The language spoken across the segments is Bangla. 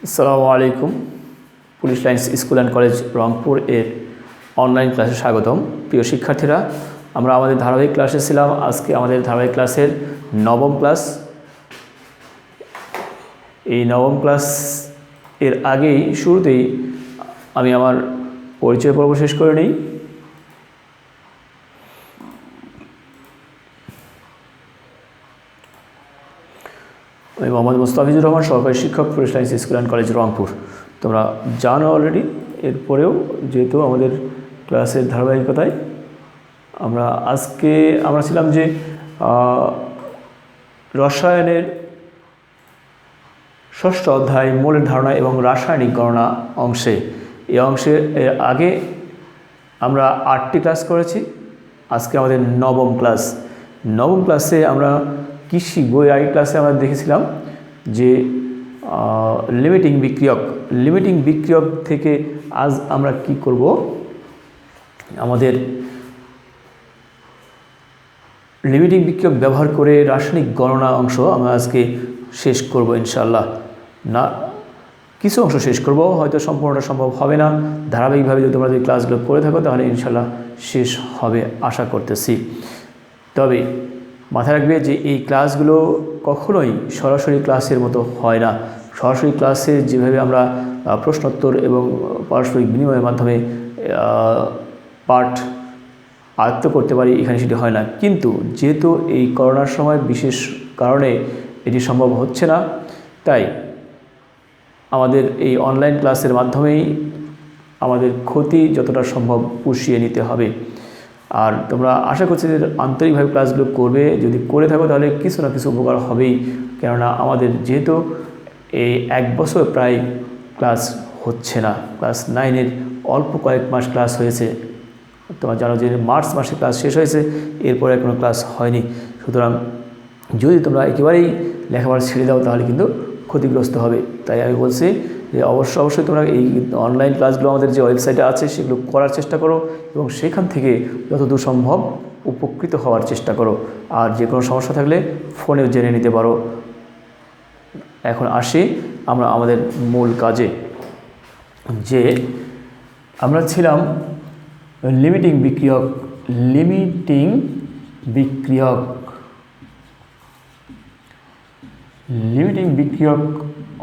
আসসালামু আলাইকুম। Police lines school and college Rangpur এর অনলাইন ক্লাসে স্বাগতম। প্রিয় শিক্ষার্থীরা, আমরা আমাদের ধারাবাহিক ক্লাসে ছিলাম। আজকে আমাদের ধারাবাহিক ক্লাসের নবম ক্লাস। এই নবম ক্লাস এর আগেই শুরুতেই আমি আমার পরিচয় পর্ব শেষ করে নিই। আমি মোহাম্মদ মুস্তাফিজুর রহমান, সহকারী শিক্ষক, police lines school and college Rangpur. তোমরা জানো অলরেডি। এরপরেও যেহেতু আমাদের ক্লাসের ধারাবাহিকতায় আমরা ছিলাম যে রসায়নের ষষ্ঠ অধ্যায় মৌলের ধারণা এবং রাসায়নিক গণনা অংশে। এই অংশের আগে আমরা 8টি ক্লাস করেছি। আজকে আমাদের নবম ক্লাস। নবম ক্লাসে আমরা কৃষি বই আগের ক্লাসে আমরা দেখেছিলাম যে লিমিটিং বিক্রিয়ক থেকে আজ আমরা কি করব, আমাদের লিমিটিং বিক্রিয়ক ব্যবহার করে রাসায়নিক গণনা অংশ আমরা আজকে শেষ করব ইনশাআল্লাহ। না, কিছু অংশ শেষ করব, হয়তো সম্পূর্ণটা সম্ভব হবে না। ধারাবাহিকভাবে যদি তোমরা যদি ক্লাসগুলো করে থাকো তাহলে ইনশাআল্লাহ শেষ হবে আশা করতেছি। তবে মাথায় রাখবে যে এই ক্লাসগুলো কখনোই সরাসরি ক্লাসের মতো হয় না। সরাসরি ক্লাসে যেভাবে আমরা প্রশ্নোত্তর এবং পারস্পরিক বিনিময়ের মাধ্যমে পাঠ আয়ত্ত করতে পারি, এখানে সেটি হয় না। কিন্তু যেহেতু এই করোনার সময় বিশেষ কারণে এটি সম্ভব হচ্ছে না, তাই আমাদের এই অনলাইন ক্লাসের মাধ্যমেই আমাদের ক্ষতি যতটা সম্ভব পুষিয়ে নিতে হবে। আর তোমরা আশা করছি যে আন্তরিকভাবে ক্লাসগুলো করবে। যদি করে থাকো তাহলে কিছু না কিছু উপকার হবেই। কেননা আমাদের যেহেতু এই 1 বছর প্রায় ক্লাস হচ্ছে না, ক্লাস 9-এর অল্প কয়েক মাস ক্লাস হয়েছে। তোমরা জানো যে মার্চ মাসে ক্লাস শেষ হয়েছে, এরপরে কোনো ক্লাস হয়নি। সুতরাং যদি তোমরা একেবারেই লেখাপড়া ছেড়ে দাও তাহলে কিন্তু ক্ষতিগ্রস্ত হবে। তাই আমি বলছি যে অবশ্যই তোমরা এই অনলাইন ক্লাসগুলো আমাদের যে ওয়েবসাইটে আছে সেগুলো করার চেষ্টা করো এবং সেখান থেকে যতদূর সম্ভব উপকৃত হওয়ার চেষ্টা করো। আর যে কোনো সমস্যা থাকলে ফোনে জেনে নিতে পারো। এখন আসি আমরা আমাদের মূল কাজে। যে আমরা ছিলাম লিমিটিং বিক্রিয়ক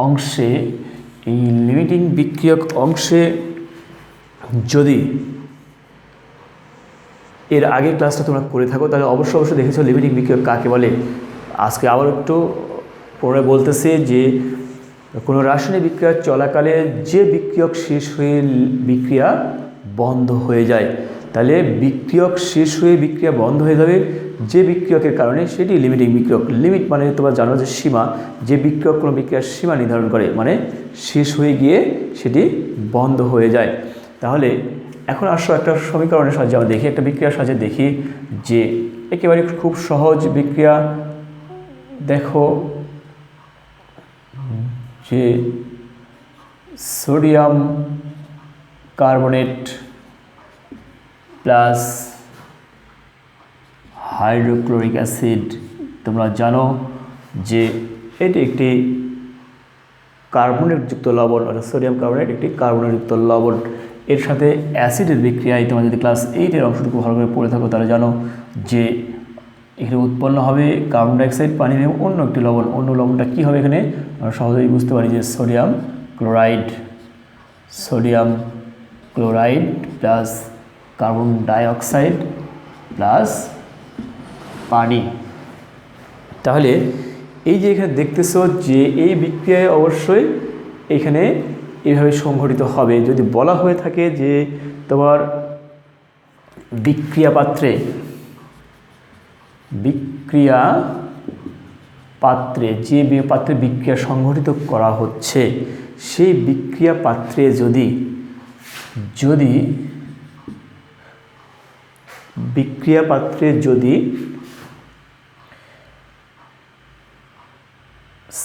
অংশে। এই লিমিটিং বিক্রিয়ক অংশে যদি এর আগে ক্লাসটা তোমরা করে থাকো তাহলে অবশ্যই দেখেছো লিমিটিং বিক্রিয়ক কাকে বলে। আজকে আবার একটু পরে বলতেছি যে কোনো রাসায়নিক বিক্রিয়া চলাকালে যে বিক্রিয়ক শেষ হয়ে বিক্রিয়া বন্ধ হয়ে যায়, তাহলে বিক্রিয়ক শেষ হয়ে বিক্রিয়া বন্ধ হয়ে যাবে যে বিক্রিয়কের কারণে, সেটি লিমিটিং বিক্রিয়ক। লিমিট মানে তোমরা জানো যে সীমা। যে বিক্রিয়ক কোনো বিক্রিয়ার সীমা নির্ধারণ করে, মানে শেষ হয়ে গিয়ে সেটি বন্ধ হয়ে যায়। তাহলে এখন আসো একটা সমীকরণের সাহায্যে আমরা দেখি, একটা বিক্রিয়ার সাহায্যে দেখি যে একেবারে খুব সহজ বিক্রিয়া। দেখো যে sodium carbonate plus hydrochloric acid. তোমরা জানো যে এটি একটি কার্বনেটযুক্ত লবণ, অর্থাৎ সোডিয়াম কার্বনেট একটি কার্বনেটযুক্ত লবণ। এর সাথে অ্যাসিডের বিক্রিয়ায় তোমরা যদি ক্লাস 8-এর অংশটুকু ভালো করে পড়ে থাকো তাহলে জানো যে এখানে উৎপন্ন হবে কার্বন ডাইঅক্সাইড, পানি এবং অন্য একটি লবণ। অন্য লবণটা কী হবে এখানে আমরা সহজেই বুঝতে পারি যে sodium chloride plus carbon dioxide plus পানি। তাহলে এই যে এখানে দেখতেছো যে এই বিক্রিয়ায় অবশ্যই এখানে এইভাবে সংঘটিত হবে। যদি বলা হয়ে থাকে যে তোমার বিক্রিয়া পাত্রে যে পাত্রে বিক্রিয়া সংঘটিত করা হচ্ছে, সেই বিক্রিয়া পাত্রে যদি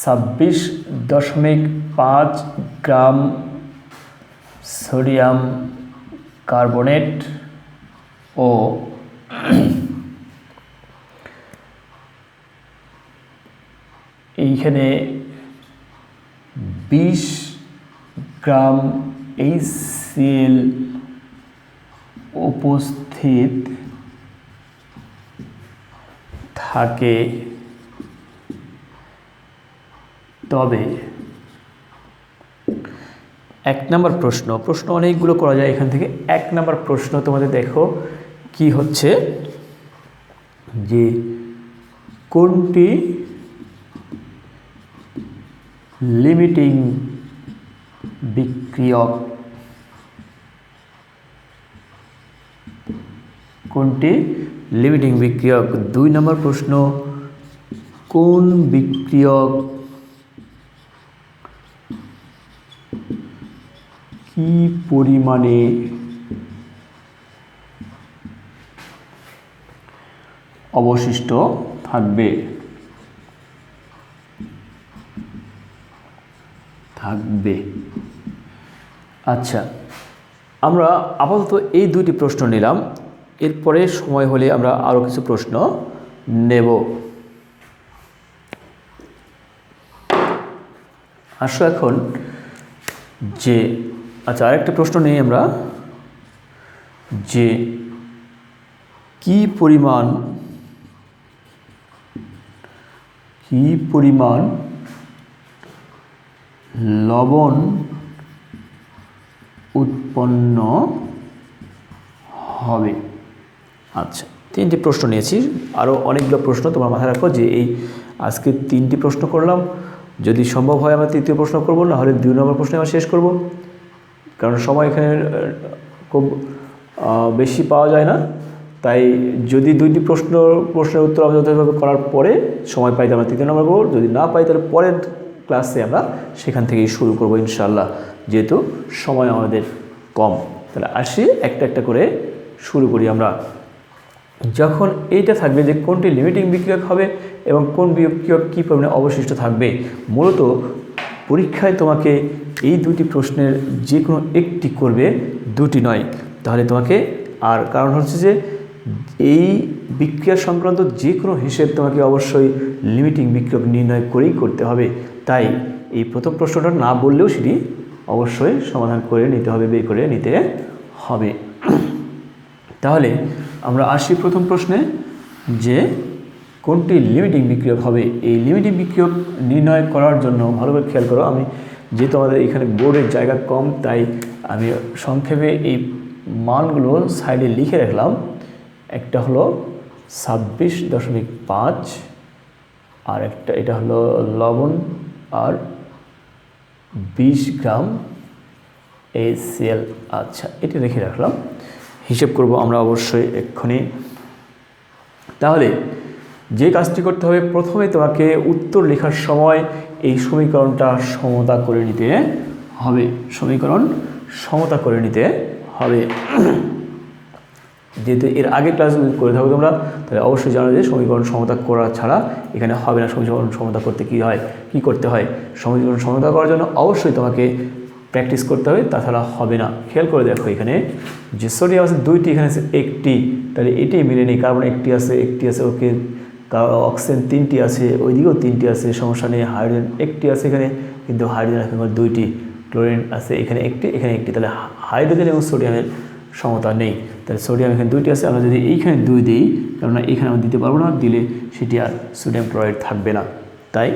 26.5 গ্রাম সোডিয়াম কার্বনেট ও এইখানে 20 গ্রাম HCl উপস্থিত থাকে তবে 1 নম্বর প্রশ্ন অনেকগুলো করা যায় এখান থেকে। 1 নম্বর প্রশ্ন তোমাদের দেখো কি হচ্ছে যে কোনটি লিমিটিং বিক্রিয়ক, 2 নম্বর প্রশ্ন কোন বিক্রিয়ক কি পরিমাণে অবশিষ্ট থাকবে। আচ্ছা, আমরা আপাতত এই 2টি প্রশ্ন নিলাম, এরপরে সময় হলে আমরা আরও কিছু প্রশ্ন নেব। আসো এখন যে আচ্ছা আরেকটা প্রশ্ন নেই আমরা, যে কি পরিমাণ লবণ উৎপন্ন হবে। আচ্ছা, 3টি প্রশ্ন নিয়েছি, আরও অনেকগুলো প্রশ্ন তোমার মাথায় রাখো যে এই আজকে 3টি প্রশ্ন করলাম, যদি সম্ভব হয় আমরা 3য় প্রশ্ন করব, না হলে 2 নম্বর প্রশ্নে আমরা শেষ করব, কারণ সময় এখানে খুব বেশি পাওয়া যায় না। তাই যদি 2টি প্রশ্নের উত্তর আমরা যথাযথভাবে করার পরে সময় পাই আমরা 3 নম্বর করব, যদি না পাই তাহলে পরের ক্লাসে আমরা সেখান থেকেই শুরু করব ইনশাআল্লাহ, যেহেতু সময় আমাদের কম। তাহলে আসি একটা করে শুরু করি আমরা। যখন এইটা থাকবে যে কোনটি লিমিটিং বিক্রিয়ক হবে এবং কোন বিক্রিয়ক কী পরিমাণে অবশিষ্ট থাকবে, মূলত পরীক্ষায় তোমাকে এই 2টি প্রশ্নের যে কোনো একটি করবে, 2টি নয়। তাহলে তোমাকে আর কারণ হচ্ছে যে এই বিক্রিয়া সংক্রান্ত যে কোনো হিসেব তোমাকে অবশ্যই লিমিটিং বিক্রিয়ক নির্ণয় করেই করতে হবে। তাই এই প্রথম প্রশ্নটা না বললেও সেটি অবশ্যই সমাধান করে নিতে হবে, বের করে নিতে হবে। তাহলে আমরা আসি প্রথম প্রশ্নে, যে কোনটি লিমিটিং বিক্রিয়ক হবে। এই লিমিটিং বিক্রিয়ক নির্ণয় করার জন্য ভালোভাবে খেয়াল করো, আমি যেহেতু আমাদের এখানে বোর্ডের জায়গা কম, তাই আমি সংক্ষেপে এই মানগুলো সাইডে লিখে রাখলাম। একটা হলো 26.5, আর একটা এটা হলো লবণ আর 20 গ্রাম HCl। আচ্ছা, এটি রেখে রাখলাম, হিসেব করব আমরা অবশ্যই এক্ষুনি। তাহলে যে কাজটি করতে হবে, প্রথমে তোমাকে উত্তর লেখার সময় এই সমীকরণটা সমতা করে নিতে হবে। যেহেতু এর আগে ক্লাস করে থাকো তোমরা, তাহলে অবশ্যই জানো যে সমীকরণ সমতা করা ছাড়া এখানে হবে না। সমীকরণ সমতা করতে কি করতে হয়, সমীকরণ সমতা করার জন্য অবশ্যই তোমাকে প্র্যাকটিস করতে হবে, তাছাড়া হবে না। খেয়াল করে দেখো, এখানে যে সোডিয়াম আছে 2টি, এখানে আছে 1টি, তাহলে এটি মিলে নেই। কার্বন 1টি আছে, ওকে। অক্সিজেন 3টি আছে, ওইদিকেও 3টি আছে, সমস্যা নেই। হাইড্রোজেন 1টি আছে এখানে, কিন্তু হাইড্রোজেন এখন 2টি। ক্লোরিন আছে এখানে 1টি, এখানে 1টি, তাহলে হাইড্রোজেন এবং সোডিয়ামের সমতা নেই। তাহলে সোডিয়াম এখানে 2টি আছে, আমরা যদি এইখানে 2 দিই, কেননা এখানে আমরা দিতে পারবো না, দিলে সেটি আর সোডিয়াম ক্লোরাইড থাকবে না। তাই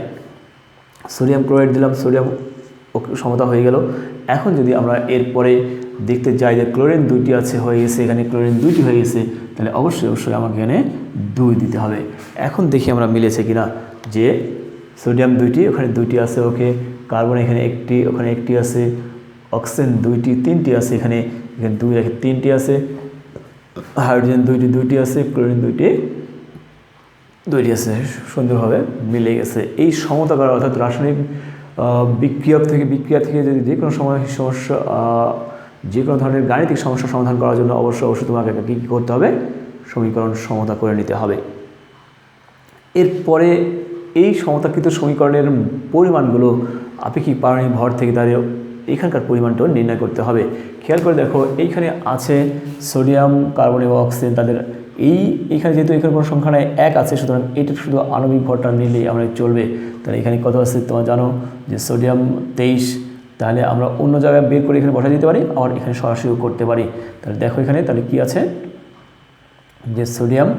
সোডিয়াম ক্লোরাইড দিলাম, সোডিয়াম সমতা হয়ে গেল। এখন যদি আমরা এরপরে দেখতে যাই যে ক্লোরিন 2টি আছে, হয়ে গেছে, এখানে ক্লোরিন 2টি হয়ে গেছে, তাহলে অবশ্যই আমাকে এখানে 2 দিতে হবে। এখন দেখি আমরা মিলেছে কিনা, যে সোডিয়াম 2টি, ওখানে 2টি আছে, ওকে। কার্বন এখানে 1টি, ওখানে 1টি আছে। অক্সিজেন 2টি, 3টি আছে, এখানে 2 রেখে 3টি আছে। হাইড্রোজেন 2টি আছে, ক্লোরিন 2টি আছে, সুন্দরভাবে মিলে গেছে। এই সমতা করা, অর্থাৎ রাসায়নিক বিক্রিয়া থেকে যদি যে কোনো সমস্যা, যে কোনো ধরনের গাণিতিক সমস্যা সমাধান করার জন্য অবশ্যই তোমাকে কী করতে হবে, সমীকরণ সমতা করে নিতে হবে। এরপরে এই সমতাকৃত সমীকরণের পরিমাণগুলো আপেক্ষিক পারমাণবিক ভর থেকে তাদের এখানকার পরিমাণটাও নির্ণয় করতে হবে। খেয়াল করে দেখো, এইখানে আছে সোডিয়াম, কার্বন এবং অক্সিজেন, তাদের এইখানে যেহেতু এখানে কোনো সংখ্যা নাই, 1 আছে, সুতরাং এটা শুধু আণবিক ভরটা নিলেই আমরা চলবে। তাহলে এখানে কত আছে তোমরা জানো, যে সোডিয়াম 23, তাহলে আমরা অন্য জায়গায় বের করে এখানে বসা দিতে পারি, আবার এখানে সরাসরিও করতে পারি। তাহলে দেখো এখানে তাহলে কি আছে যে সোডিয়াম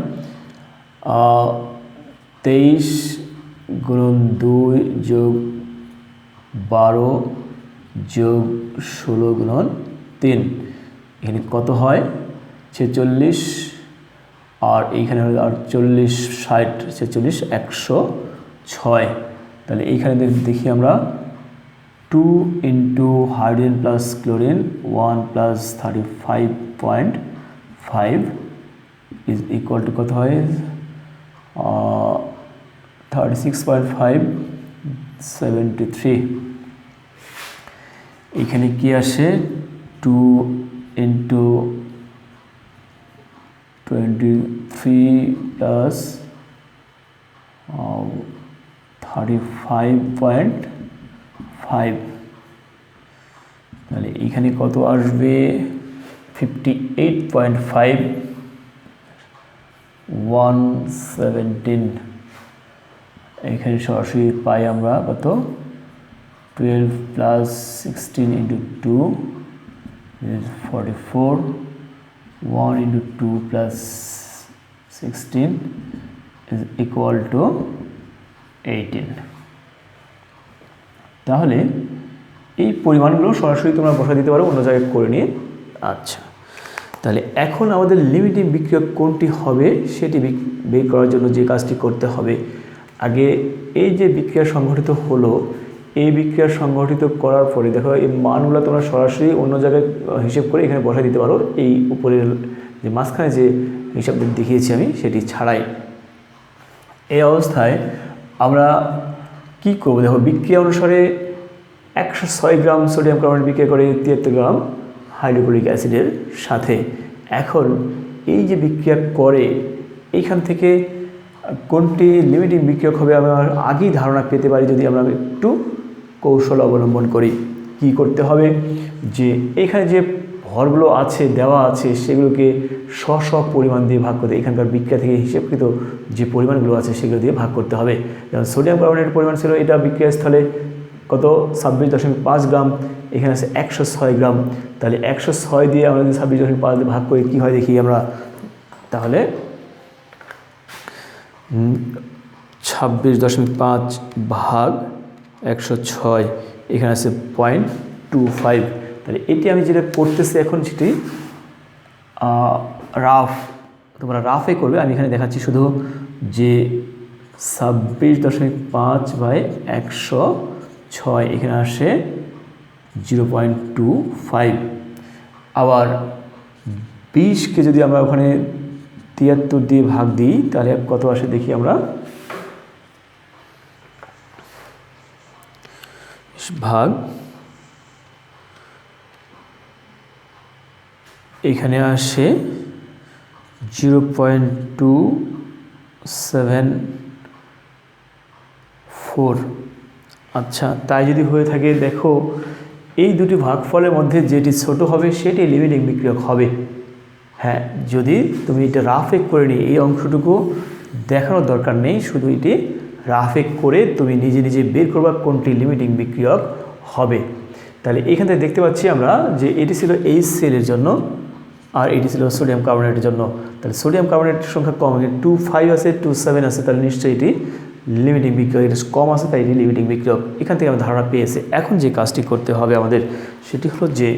23 গুণন 2 যোগ 12 যোগ 16 গুণন 3, এখানে কত হয় 46, আর এইখানে হলো আর 40 60 46 106। তাহলে এইখানে দেখি আমরা 2 into hydrogen plus chlorine 1 plus 35.5 is equal to কত হয় 36.5 73। এখানে কি আসে 2 ইন্টু 23 প্লাস 35.5, তাহলে এখানে কত আসবে 58.5 117। এখানে সরাসরি পাই আমরা কত 12 plus 16 into 2 is 44, 1 into 2 plus 16 is equal to 18। তাহলে এই পরিমাণগুলো সরাসরি তোমরা বসা দিতে পারো অন্য জায়গায় করে নিয়ে। আচ্ছা, তাহলে এখন আমাদের লিমিটিং বিক্রিয়ক কোনটি হবে সেটি বের করার জন্য যে কাজটি করতে হবে, আগে এই যে বিক্রিয়া সংঘটিত হলো, এই বিক্রিয়া সংঘটিত করার পরে দেখো এই মানগুলো তোমরা সরাসরি অন্য জায়গায় হিসেব করে এখানে বসাই দিতে পারো, এই উপরের যে মাঝখানে যে হিসাব দেখিয়েছি আমি সেটি ছাড়াই। এই অবস্থায় আমরা কি করব, দেখো বিক্রিয়া অনুসারে 106 গ্রাম সোডিয়াম কার্বনেট বিক্রিয়া করে 73 গ্রাম হাইড্রোক্লোরিক অ্যাসিডের সাথে। এখন এই যে বিক্রিয়া করে এইখান থেকে কোনটি লিমিটিং বিক্রিয়ক হবে আমরা আগেই ধারণা পেতে পারি যদি আমরা একটু কৌশল অবলম্বন করি। কি করতে হবে, যে এখানে যে ভরগুলো আছে দেওয়া আছে সেগুলোকে স্ব পরিমাণ দিয়ে ভাগ করতে, এখানকার বিক্রিয়া থেকে হিসেবকৃত যে পরিমাণগুলো আছে সেগুলো দিয়ে ভাগ করতে হবে। যেমন সোডিয়াম কার্বনেটের পরিমাণ ছিল এটা বিক্রিয়া স্থলে কত 26.5 গ্রাম, এখানে আছে 106 গ্রাম। তাহলে 106 দিয়ে আমরা যদি 26.5 দিয়ে ভাগ করি কী হয় দেখি আমরা, তাহলে 26.5 ভাগ 106, এখানে আছে 0.25। তাহলে এটি আমি যেটা করতেছি এখন সেটি রাফ, তোমরা রাফে করবে, আমি এখানে দেখাচ্ছি শুধু যে 26.5 বাই 106, এখানে আসে 0.25। আবার 20কে যদি আমরা ওখানে 73 দিয়ে ভাগ দিই তাহলে কত আসে দেখি আমরা, ভাগ এখানে আসে 0.274। আচ্ছা, তাই যদি হয়ে থাকে দেখো এই দুটি ভাগফলের মধ্যে যেটি ছোট হবে সেটি লিমিটিং বিক্রিয়ক হবে। হ্যাঁ, যদি তুমি এটা রাফে করে নিই, এই অংশটুকু দেখানোর দরকার নেই, শুধু এটি রাফে করে তুমি নিজে নিজে বের করবা কোনটি লিমিটিং বিক্রিয়ক হবে। তাহলে এখান থেকে দেখতে পাচ্ছি আমরা যে এটি ছিল HCl এর জন্য আর এটি ছিল সোডিয়াম কার্বনেটের জন্য। তাহলে সোডিয়াম কার্বনেটের সংখ্যা কম, 25 আছে 27 আছে, তাহলে নিশ্চয়ই এটি লিমিটিং বিক্রিয়ক, এটা কম আছে তাই এটি লিমিটিং বিক্রিয়ক। এখান থেকে আমরা ধারণা পেয়েছে। এখন যে কাজটি করতে হবে আমাদের সেটি হলো যে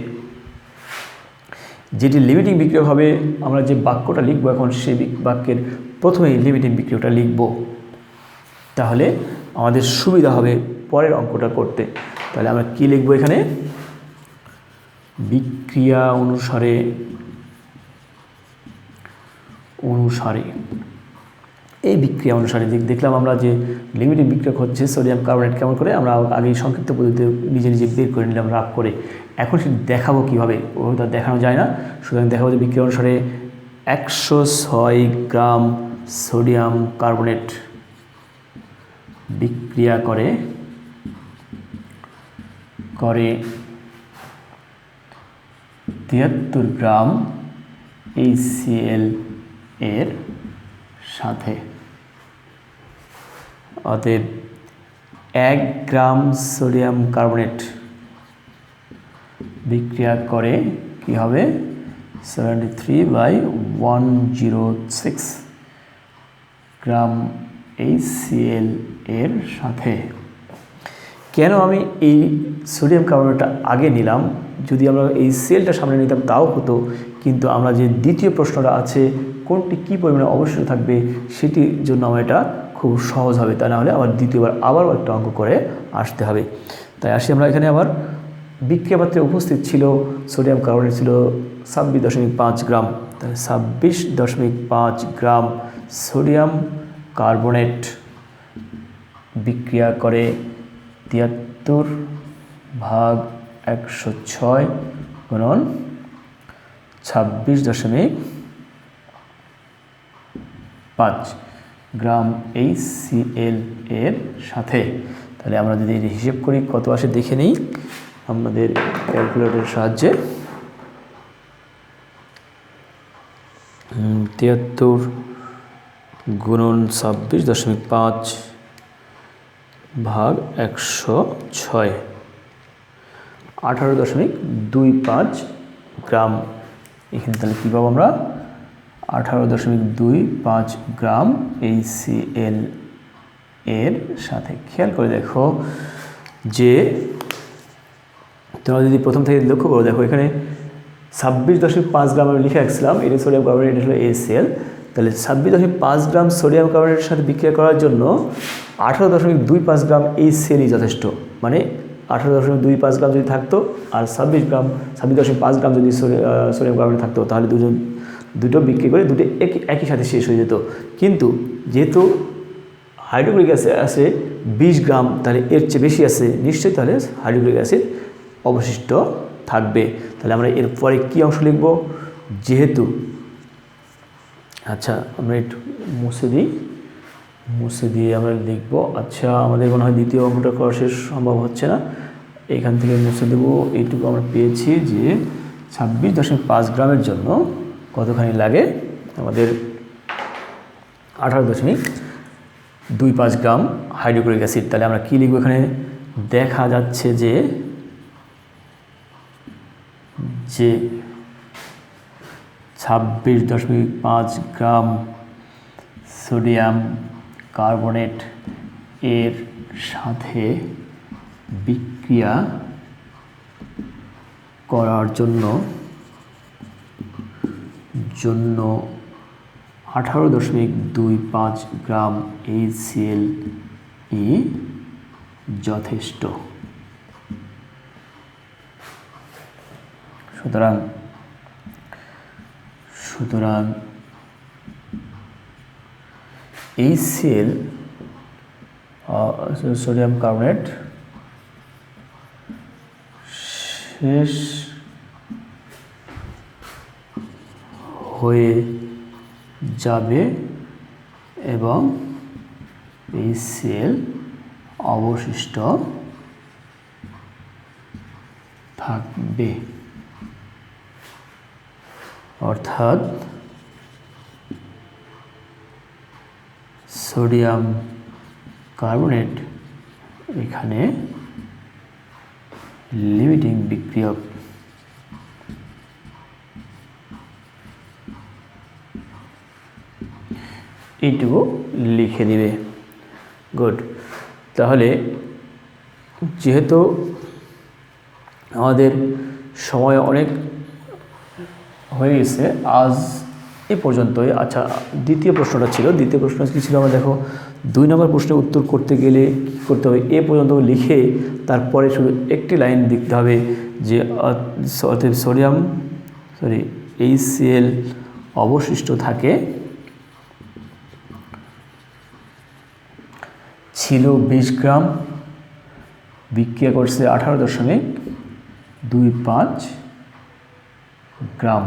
যেটি লিমিটিং বিক্রিয়ক হবে আমরা যে বাক্যটা লিখবো এখন সেই বাক্যের প্রথমেই লিমিটিং বিক্রিয়কটা লিখব, তাহলে আমাদের সুবিধা হবে পরের অঙ্কটা করতে। তাহলে আমরা কি লিখব এখানে, বিক্রিয়া অনুসারে এই বিক্রিয়া অনুসারে দেখলাম আমরা যে লিমিটিং বিক্রিয়ক হচ্ছে সোডিয়াম কার্বনেট, কেমন করে আমরা আগেই সংক্ষিপ্ত পদ্ধতিতে নিজে নিজে বের করে নিলাম রাফ করে। এখন সেটা দেখাবো কীভাবে, ওটা দেখানো যায় না, সুতরাং দেখাবো যে বিক্রিয়া অনুসারে 106 গ্রাম সোডিয়াম কার্বনেট বিক্রিয়া করে 73 গ্রাম HCl এর সাথে। অতএব 1 গ্রাম সোডিয়াম কার্বনেট বিক্রিয়া করে কি হবে 73/106 গ্রাম HCl এর সাথে। কেন আমি এই সোডিয়াম কার্বনেটটা আগে নিলাম? যদি আমরা এই HClটা সামনে নিতাম তাও হতো, কিন্তু আমরা যে দ্বিতীয় প্রশ্নটা আছে কোনটি কী পরিমাণে অবশিষ্ট থাকবে সেটির জন্য আমার এটা খুব সহজ হবে, তা না হলে আবার দ্বিতীয়বার আবারও একটা অঙ্ক করে আসতে হবে। তাই আসি আমরা এখানে আবার বিক্রিয়া পাত্রে উপস্থিত ছিল সোডিয়াম কার্বনেট ছিল 26.5 গ্রাম, তাহলে 26.5 গ্রাম সোডিয়াম কার্বনেট বিক্রিয়া করে 73/106 গুণন 26.5 গ্রাম HCl এর সাথে। তাহলে আমরা যদি হিসেব করি কত আসে দেখে নিই আমাদের ক্যালকুলেটরের সাহায্যে। 73 গুণন 26.5 ভাগ 106 18.25 গ্রাম। এখানে তাহলে কী পাবো আমরা 18.25 গ্রাম HCl এর সাথে। খেয়াল করে দেখো যে তোমরা যদি প্রথম থেকে লক্ষ্য করো, দেখো এখানে 26.5 গ্রাম আমি লিখে রাখছিলাম, এটা সোডিয়াম কার্বনেট, এটা হলো HCl। তাহলে 26.5 গ্রাম সোডিয়াম কার্বনেটের সাথে বিক্রিয়া করার জন্য 18.25 গ্রাম HClই যথেষ্ট। মানে 18.25 গ্রাম যদি থাকতো আর 26.5 গ্রাম যদি সোডিয়াম কার্বনেট থাকতো, তাহলে দুটো বিক্রি করে দুটো একই সাথে শেষ হয়ে যেত। কিন্তু যেহেতু হাইড্রোক্লোরিক অ্যাসিড আছে 20 গ্রাম, তাহলে এর চেয়ে বেশি আছে নিশ্চয়ই, তাহলে হাইড্রোক্লোরিক অ্যাসিড অবশিষ্ট থাকবে। তাহলে আমরা এরপরে কী অংশ লিখব? যেহেতু আচ্ছা আমরা একটু মুছে দিয়ে আমরা লিখব। আচ্ছা আমাদের মনে হয় দ্বিতীয় অঙ্কটা করা শেষ সম্ভব হচ্ছে না, এখান থেকে মুছে দেবো। এইটুকু আমরা পেয়েছি যে 26.5 গ্রামের জন্য কতখানি লাগে আমাদের 18.25 গ্রাম হাইড্রোক্লোরিক অ্যাসিড। তাহলে আমরা কী লিখব? এখানে দেখা যাচ্ছে যে 26.5 গ্রাম সোডিয়াম কার্বনেট এর সাথে বিক্রিয়া করার জন্য 18.25 গ্রাম HCl যথেষ্ট। সুতরাং HCl সোডিয়াম কার্বনেট শেষ হয়ে যাবে এবং HCl অবশিষ্ট থাকবে। অর্থাৎ সোডিয়াম কার্বনেট এখানে লিমিটিং বিক্রিয়ক। এইটুকু লিখে দিবে। গুড। তাহলে যেহেতু আমাদের সময় অনেক হয়ে গেছে আজ এ পর্যন্তই। আচ্ছা দ্বিতীয় প্রশ্নটা ছিল, দ্বিতীয় প্রশ্ন কী ছিল? আমরা দেখো 2 নম্বর প্রশ্নের উত্তর করতে গেলে কী করতে হবে? এ পর্যন্ত লিখে তারপরে শুধু একটি লাইন লিখতে হবে যে HCl অবশিষ্ট থাকে ছিল 20 গ্রাম, বিক্রিয়া করছে 18.25 গ্রাম।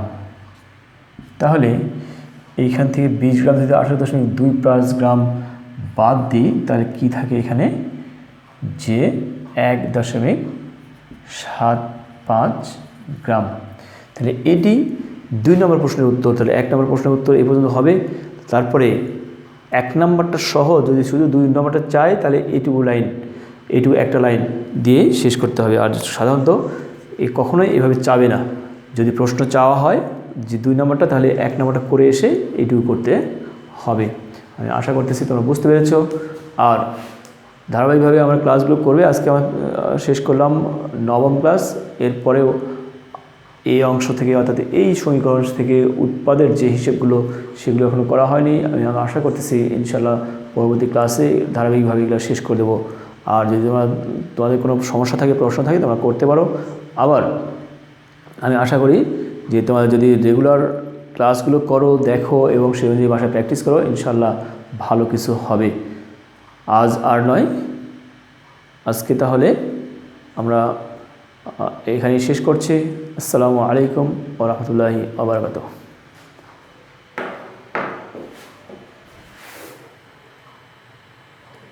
তাহলে এইখান থেকে 20 গ্রাম থেকে 18.25 গ্রাম বাদ দিই, তাহলে কি থাকে এখানে? যে 1.75 গ্রাম। তাহলে এটি 2 নম্বর প্রশ্নের উত্তর। তাহলে 1 নম্বর প্রশ্নের উত্তর এ পর্যন্ত হবে। তারপরে 1 নম্বরটা সহ যদি শুধু 2 নম্বরটা চাই, তাহলে এইটুকু একটা লাইন দিয়ে শেষ করতে হবে। আর সাধারণত কখনোই এভাবে চাবে না। যদি প্রশ্ন চাওয়া হয় যে 2 নম্বরটা, তাহলে 1 নম্বরটা করে এসে এইটুকু করতে হবে। আমি আশা করতেছি তোমরা বুঝতে পেরেছ। আর ধারাবাহিকভাবে আমরা ক্লাসগুলো করবে। আজকে আমরা শেষ করলাম 9ম ক্লাস। এরপরেও এই অংশ থেকে, অর্থাৎ এই সমীকরণ থেকে উৎপাদের যে হিসেবগুলো, সেগুলো এখনও করা হয়নি। আমি আশা করতেছি ইনশাল্লাহ পরবর্তী ক্লাসে ধারাবাহিকভাবে এগুলো শেষ করে দেবো। আর যদি তোমাদের কোনো সমস্যা থাকে, প্রশ্ন থাকে, তোমরা করতে পারো। আবার আমি আশা করি যে তোমরা যদি রেগুলার ক্লাসগুলো করো, দেখো এবং সেই অনুযায়ী ভাষায় প্র্যাকটিস করো, ইনশাল্লাহ ভালো কিছু হবে। আজ আর নয়, আজকে তাহলে আমরা এখানেই শেষ করছি। আসসালামু আলাইকুম ওয়া রাহমাতুল্লাহি ওয়া বারাকাতুহু।